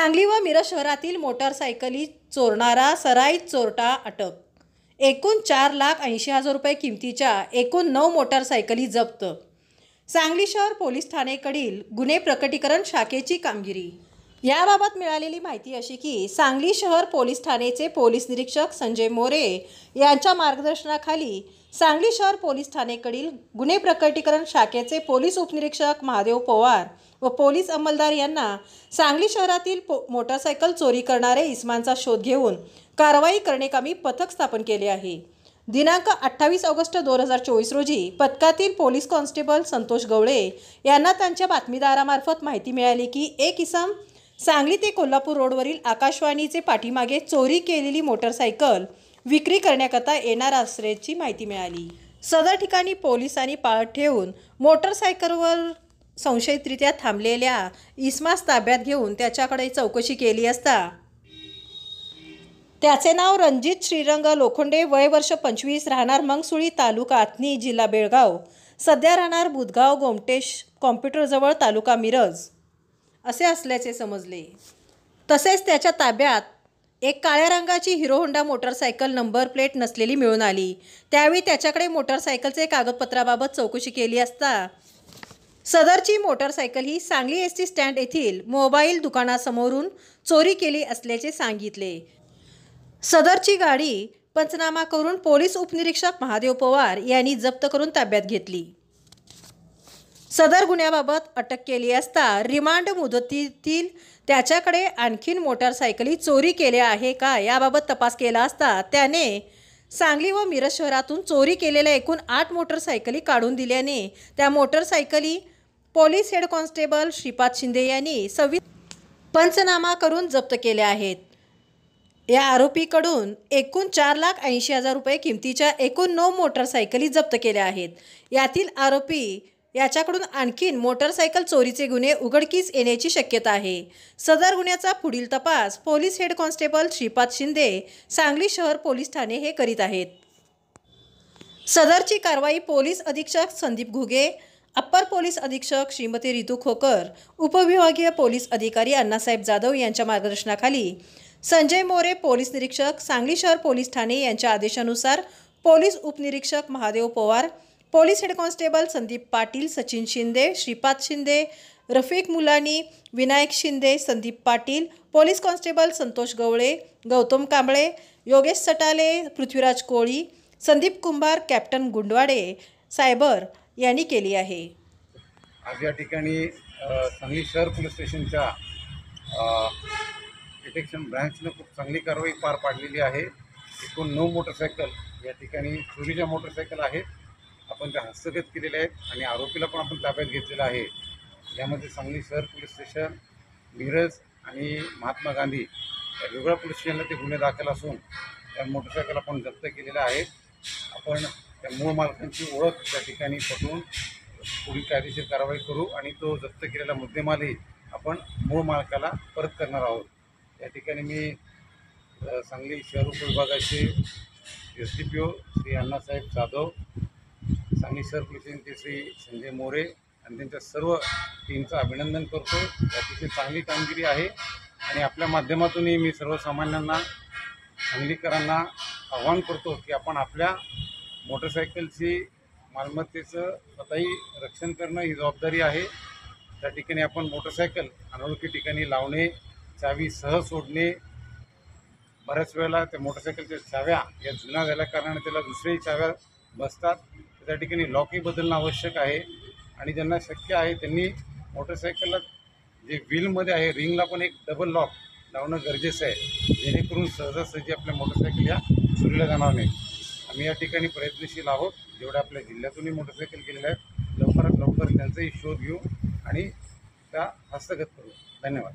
सांगली व मिरज शहरातील मोटारसायकली चोरणारा सराईत चोरटा अटक। एकूण 4,80,000 रुपये किमतीच्या एकूण 9 मोटारसायकली जप्त। सांगली शहर पोलीस ठाणेकडील गुन्हे प्रकटीकरण शाखेची कामगिरी। याबाबत मिळालेली माहिती अशी की सांगली शहर पोलीस ठाणेचे पोलीस निरीक्षक संजय मोरे यांच्या मार्गदर्शनाखाली सांगली शहर पोलीस ठाणेकडील गुन्हे प्रकटीकरण शाखेचे पोलीस उपनिरीक्षक महादेव पवार व पोलीस अंमलदार यांना सांगली शहरातील मोटारसायकल चोरी करणारे इसमांचा शोध घेऊन कारवाई करण्याकामी पथक स्थापन केले आहे। दिनांक 28 ऑगस्ट 2024 रोजी पथकातील पोलीस कॉन्स्टेबल संतोष गवळे यांना त्यांच्या बातमीदारामार्फत माहिती मिळाली की एक इसम सांगली ते कोल्हापूर रोडवरील आकाशवाणीचे पाठीमागे चोरी केलेली मोटारसायकल विक्री करण्याकरता येणार असल्याची माहिती मिळाली। सदर ठिकाणी पोलिसांनी पाळत ठेवून मोटारसायकलवर संशयितरित्या थांबलेल्या इसमास ताब्यात घेऊन त्याच्याकडे चौकशी केली असता त्याचे नाव रणजित श्रीरंग लोखंडे, वय वर्ष 25, राहणार मंगसुळी, तालुका आथनी, जिल्हा बेळगाव, सध्या राहणार बुधगाव गोमटेश कॉम्प्युटरजवळ, तालुका मिरज असे असल्याचे समजले। तसेच त्याच्या ताब्यात एक काळ्या रंगाची hero Honda motorcycle number plate नसलेली मिळून आली। त्यावेळी त्याच्याकडे मोटारसायकलचे कागदपत्राबाबत चौकशी केली असता सदरची मोटारसायकल ही सांगली एसटी स्टँड येथील मोबाईल दुकानासमोरून चोरी केली असल्याचे सांगितले। सदरची गाडी पंचनामा करून पोलीस उपनिरीक्षक महादेव पवार यांनी जप्त करून ताब्यात घेतली। सदर गुन्ह्याबाबत अटक केली असता रिमांड मुदतीतील त्याच्याकडे आणखीन मोटारसायकली चोरी केल्या आहे का याबाबत तपास केला असता त्याने सांगली व मिरज शहरातून चोरी केलेल्या एकूण 8 मोटारसायकली काढून दिल्याने त्या मोटारसायकली police head constable Shripad Shinde यांनी पंचनामा करून जप्त केल्या आहेत। या आरोपीकडून एकूण 4,80,000 रुपये किमतीच्या एकूण 9 मोटारसायकली जप्त केल्या आहेत। यातील आरोपी याच्याकडून आणखीन मोटारसायकल चोरीचे गुन्हे उघडकीस येण्याची शक्यता आहे। सदर गुन्ह्याचा पुढील तपास police head constable Shripad Shinde, Sangli शहर पोलीस ठाणे हे करीत आहेत। सदरची कारवाई पोलीस अधीक्षक संदीप घुगे, अप्पर पोलीस अधीक्षक श्रीमती रितू खोकर, उपविभागीय पोलीस अधिकारी अण्णासाहेब जाधव यांच्या मार्गदर्शनाखाली संजय मोरे पोलीस निरीक्षक, सांगली शहर पोलीस ठाणे यांच्या आदेशानुसार पोलीस उपनिरीक्षक Mahadev Pawar, police head constable Sandeep Patil, Sachin Shinde, Shripad Shinde, Rafiq Mulani, Vinayak Shinde, Sandeep Patil, police constable Santosh Gawale, Gautam Kamble, Yogesh Satale, Prithviraj Koli, Sandeep Kumbhar, captain Gundwade cyber यांनी केली आहे। आज या ठिकाणी सांगली शहर पोलीस स्टेशनच्या डिटेक्शन ब्रांचने खूप चांगली कारवाई पार पाडलेली आहे। एकूण 9 मोटरसायकल या ठिकाणी चोरीच्या मोटरसायकल आहेत, आपण त्या हस्तगत केलेल्या आहेत आणि आरोपीला पण आपण ताब्यात घेतलेला आहे। यामध्ये सांगली शहर पोलीस स्टेशन, मिरज आणि महात्मा गांधी या वेगळ्या पोलीस स्टेशनला ते गुन्हे दाखल असून त्या मोटरसायकल आपण जप्त केलेल्या आहेत। आपण त्या मूळ मालकांची ओळख त्या ठिकाणी पटवून पुढील कायदेशीर कारवाई करू आणि तो जप्त केलेला मुद्देमालही आपण मूळ मालकाला परत करणार आहोत। या ठिकाणी मी सांगली शहर उपविभागाचे SDPO श्री अण्णासाहेब जाधव, सांगली शहर पोलीस स्टेशनचे श्री संजय मोरे आणि त्यांच्या सर्व टीमचं अभिनंदन करतो। अतिशय चांगली कामगिरी आहे आणि आपल्या माध्यमातूनही मी सर्वसामान्यांना, सांगलीकरांना आवाहन करतो की आपण आपल्या मोटरसायकलची मालमत्तेचं स्वतःही रक्षण करणं ही जबाबदारी आहे। त्या ठिकाणी आपण मोटरसायकल अनोळखी ठिकाणी लावणे, चावी सहज सोडणे, बऱ्याच वेळेला त्या मोटरसायकलच्या चाव्या या जुन्या झाल्या कारणाने त्याला दुसऱ्याही चाव्या बसतात, त्या ठिकाणी लॉकही बदलणं आवश्यक आहे आणि ज्यांना शक्य आहे त्यांनी मोटरसायकलला जे व्हीलमध्ये आहे रिंगला पण एक डबल लॉक लावणं गरजेचं आहे, जेणेकरून सहजासहजी आपल्या मोटरसायकल या चोरीला जाणार नाही। आम्ही या ठिकाणी प्रयत्नशील आहोत, जेवढ्या आपल्या जिल्ह्यातूनही मोटरसायकल केलेल्या आहेत लवकरात लवकर त्यांचाही शोध घेऊ आणि त्या हस्तगत करू। धन्यवाद।